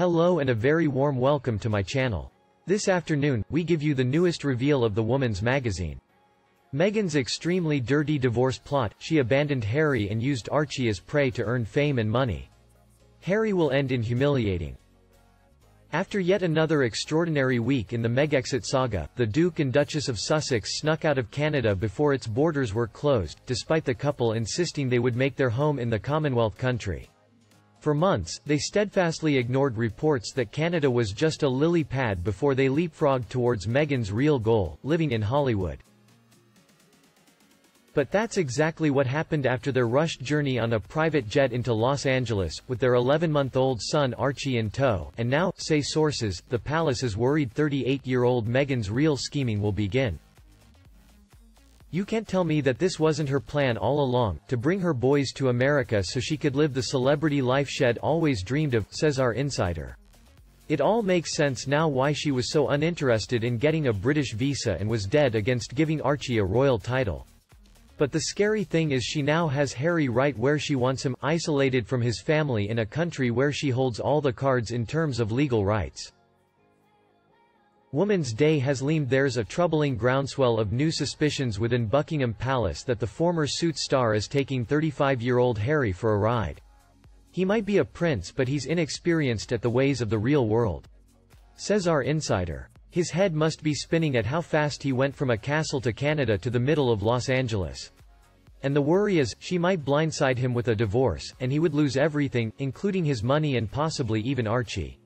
Hello and a very warm welcome to my channel. This afternoon, we give you the newest reveal of the Woman's Magazine. Meghan's extremely dirty divorce plot: she abandoned Harry and used Archie as prey to earn fame and money. Harry will end in humiliating. After yet another extraordinary week in the Megxit saga, the Duke and Duchess of Sussex snuck out of Canada before its borders were closed, despite the couple insisting they would make their home in the Commonwealth country. For months, they steadfastly ignored reports that Canada was just a lily pad before they leapfrogged towards Meghan's real goal, living in Hollywood. But that's exactly what happened after their rushed journey on a private jet into Los Angeles, with their 11-month-old son Archie in tow, and now, say sources, the palace is worried 38-year-old Meghan's real scheming will begin. You can't tell me that this wasn't her plan all along, to bring her boys to America so she could live the celebrity life she'd always dreamed of, says our insider. It all makes sense now why she was so uninterested in getting a British visa and was dead against giving Archie a royal title. But the scary thing is she now has Harry right where she wants him, isolated from his family in a country where she holds all the cards in terms of legal rights. Woman's Day has loomed. There's a troubling groundswell of new suspicions within Buckingham Palace that the former Suits star is taking 35-year-old Harry for a ride. He might be a prince, but he's inexperienced at the ways of the real world, says our insider. His head must be spinning at how fast he went from a castle to Canada to the middle of Los Angeles. And the worry is, she might blindside him with a divorce, and he would lose everything, including his money and possibly even Archie.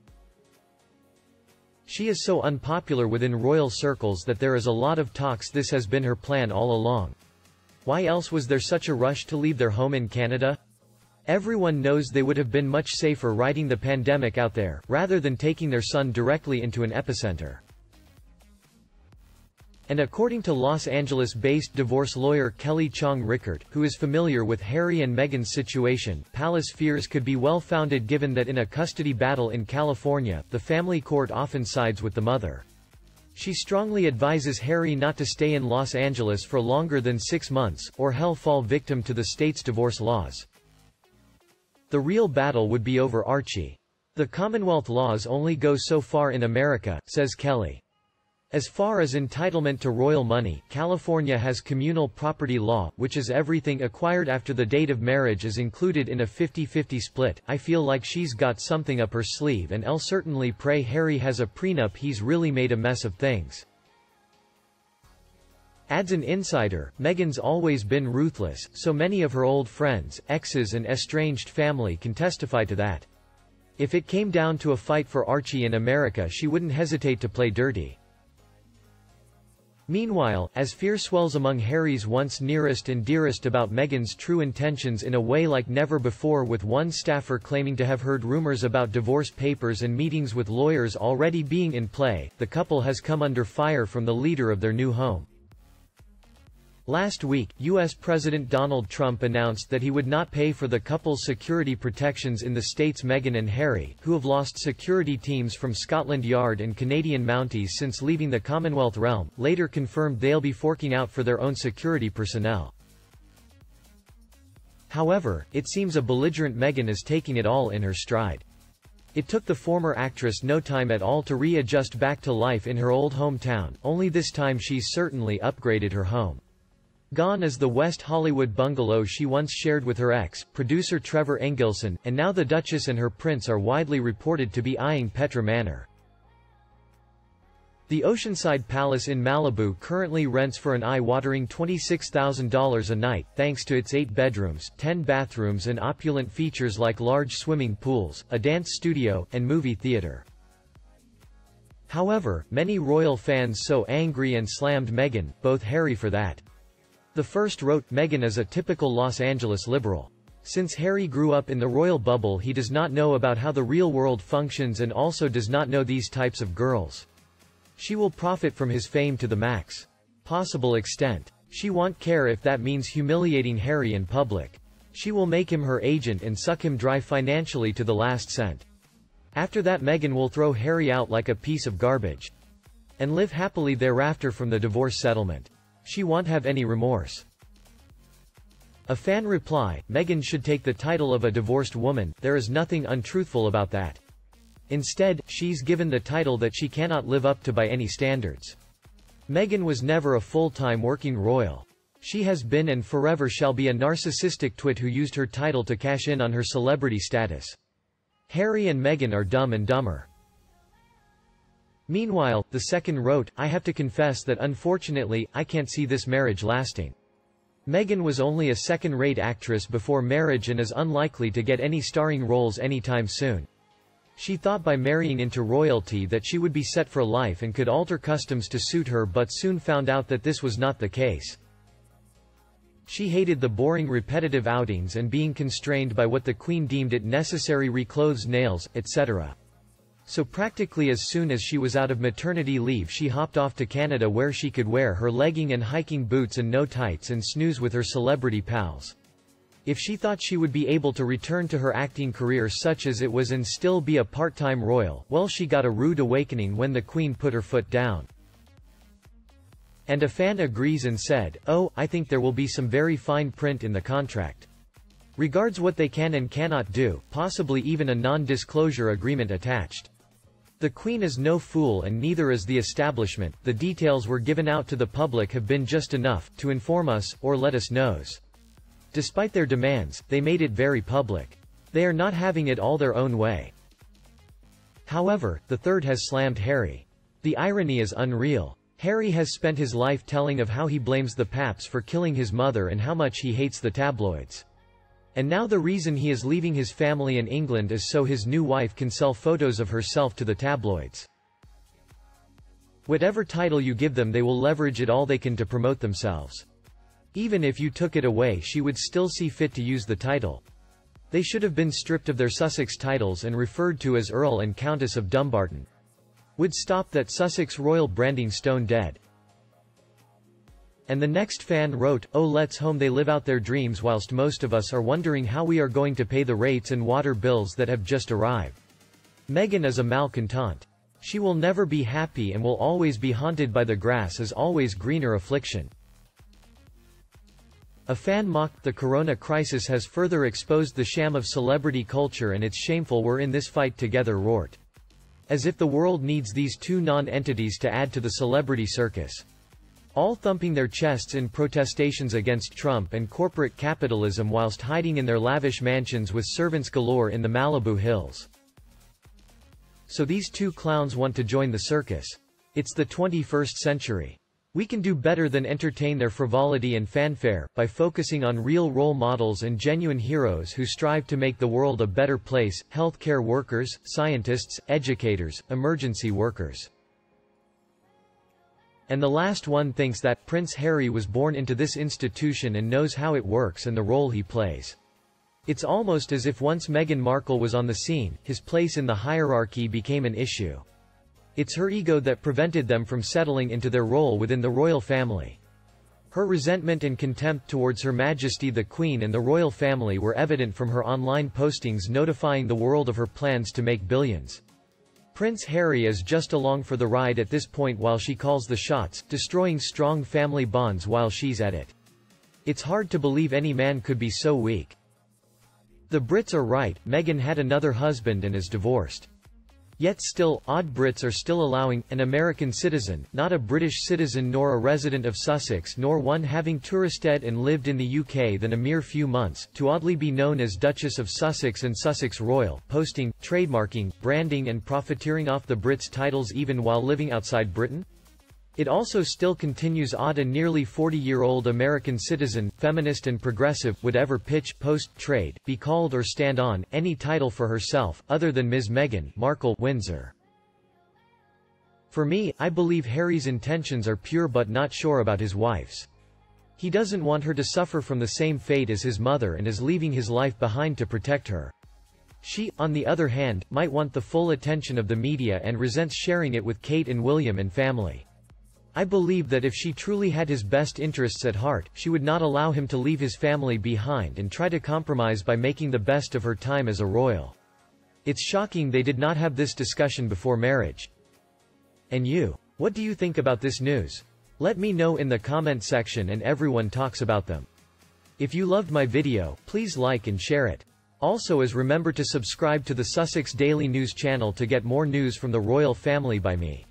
She is so unpopular within royal circles that there is a lot of talks this has been her plan all along. Why else was there such a rush to leave their home in Canada? Everyone knows they would have been much safer riding the pandemic out there, rather than taking their son directly into an epicenter. And according to Los Angeles-based divorce lawyer Kelly Chong-Rickert, who is familiar with Harry and Meghan's situation, palace fears could be well-founded given that in a custody battle in California, the family court often sides with the mother. She strongly advises Harry not to stay in Los Angeles for longer than 6 months, or he'll fall victim to the state's divorce laws. The real battle would be over Archie. The Commonwealth laws only go so far in America, says Kelly. As far as entitlement to royal money, California has communal property law, which is everything acquired after the date of marriage is included in a 50-50 split. I feel like she's got something up her sleeve, and I'll certainly pray Harry has a prenup. He's really made a mess of things. Adds an insider, Meghan's always been ruthless, so many of her old friends, exes and estranged family can testify to that. If it came down to a fight for Archie in America, she wouldn't hesitate to play dirty. Meanwhile, as fear swells among Harry's once nearest and dearest about Meghan's true intentions in a way like never before, with one staffer claiming to have heard rumors about divorce papers and meetings with lawyers already being in play, the couple has come under fire from the leader of their new home. Last week, U.S. President Donald Trump announced that he would not pay for the couple's security protections in the states. Meghan and Harry, who have lost security teams from Scotland Yard and Canadian Mounties since leaving the Commonwealth realm, later confirmed they'll be forking out for their own security personnel. However, it seems a belligerent Meghan is taking it all in her stride. It took the former actress no time at all to readjust back to life in her old hometown, only this time she's certainly upgraded her home. Gone is the West Hollywood bungalow she once shared with her ex, producer Trevor Engelson, and now the Duchess and her prince are widely reported to be eyeing Petra Manor. The Oceanside Palace in Malibu currently rents for an eye-watering $26,000 a night, thanks to its 8 bedrooms, 10 bathrooms and opulent features like large swimming pools, a dance studio, and movie theater. However, many royal fans so angry and slammed Meghan, both Harry for that. The first wrote, Meghan is a typical Los Angeles liberal. Since Harry grew up in the royal bubble, he does not know about how the real world functions and also does not know these types of girls. She will profit from his fame to the max possible extent. She won't care if that means humiliating Harry in public. She will make him her agent and suck him dry financially to the last cent. After that, Meghan will throw Harry out like a piece of garbage and live happily thereafter from the divorce settlement. She won't have any remorse. A fan reply, Meghan should take the title of a divorced woman, there is nothing untruthful about that. Instead, she's given the title that she cannot live up to by any standards. Meghan was never a full-time working royal. She has been and forever shall be a narcissistic twit who used her title to cash in on her celebrity status. Harry and Meghan are Dumb and Dumber. Meanwhile, the second wrote, "I have to confess that unfortunately, I can't see this marriage lasting. Meghan was only a second-rate actress before marriage and is unlikely to get any starring roles anytime soon. She thought by marrying into royalty that she would be set for life and could alter customs to suit her, but soon found out that this was not the case. She hated the boring repetitive outings and being constrained by what the Queen deemed it necessary reclothes, nails, etc. So practically as soon as she was out of maternity leave she hopped off to Canada where she could wear her legging and hiking boots and no tights and snooze with her celebrity pals. If she thought she would be able to return to her acting career such as it was and still be a part-time royal, well, she got a rude awakening when the Queen put her foot down." And a fan agrees and said, "Oh, I think there will be some very fine print in the contract. Regards what they can and cannot do, possibly even a non-disclosure agreement attached. The Queen is no fool and neither is the establishment. The details were given out to the public have been just enough to inform us, or let us knows. Despite their demands, they made it very public. They are not having it all their own way." However, the third has slammed Harry. The irony is unreal. Harry has spent his life telling of how he blames the Paps for killing his mother and how much he hates the tabloids. And now the reason he is leaving his family in England is so his new wife can sell photos of herself to the tabloids. Whatever title you give them, they will leverage it all they can to promote themselves. Even if you took it away, she would still see fit to use the title. They should have been stripped of their Sussex titles and referred to as Earl and Countess of Dumbarton. Would stop that Sussex royal branding stone dead. And the next fan wrote, "Oh, let's hope they live out their dreams whilst most of us are wondering how we are going to pay the rates and water bills that have just arrived. Meghan is a malcontent. She will never be happy and will always be haunted by the grass is always greener affliction." A fan mocked, "The corona crisis has further exposed the sham of celebrity culture and it's shameful we're in this fight together, roared. As if the world needs these two non-entities to add to the celebrity circus. All thumping their chests in protestations against Trump and corporate capitalism whilst hiding in their lavish mansions with servants galore in the Malibu hills. So these two clowns want to join the circus. It's the 21st century. We can do better than entertain their frivolity and fanfare, by focusing on real role models and genuine heroes who strive to make the world a better place: healthcare workers, scientists, educators, emergency workers." And the last one thinks that Prince Harry was born into this institution and knows how it works and the role he plays. It's almost as if once Meghan Markle was on the scene, his place in the hierarchy became an issue. It's her ego that prevented them from settling into their role within the royal family. Her resentment and contempt towards Her Majesty the Queen and the royal family were evident from her online postings notifying the world of her plans to make billions. Prince Harry is just along for the ride at this point while she calls the shots, destroying strong family bonds while she's at it. It's hard to believe any man could be so weak. The Brits are right, Meghan had another husband and is divorced. Yet still, odd Brits are still allowing an American citizen, not a British citizen nor a resident of Sussex nor one having touristed and lived in the UK than a mere few months, to oddly be known as Duchess of Sussex and Sussex Royal, posting, trademarking, branding and profiteering off the Brits' titles even while living outside Britain? It also still continues odd a nearly 40-year-old American citizen, feminist and progressive, would ever pitch, post, trade, be called or stand on any title for herself, other than Ms. Meghan Markle, Windsor. For me, I believe Harry's intentions are pure but not sure about his wife's. He doesn't want her to suffer from the same fate as his mother and is leaving his life behind to protect her. She, on the other hand, might want the full attention of the media and resents sharing it with Kate and William and family. I believe that if she truly had his best interests at heart, she would not allow him to leave his family behind and try to compromise by making the best of her time as a royal. It's shocking they did not have this discussion before marriage. And you? What do you think about this news? Let me know in the comment section and everyone talks about them. If you loved my video, please like and share it. Also remember to subscribe to the Sussex Daily News channel to get more news from the royal family by me.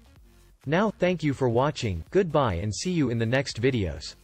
Now, thank you for watching, goodbye and see you in the next videos.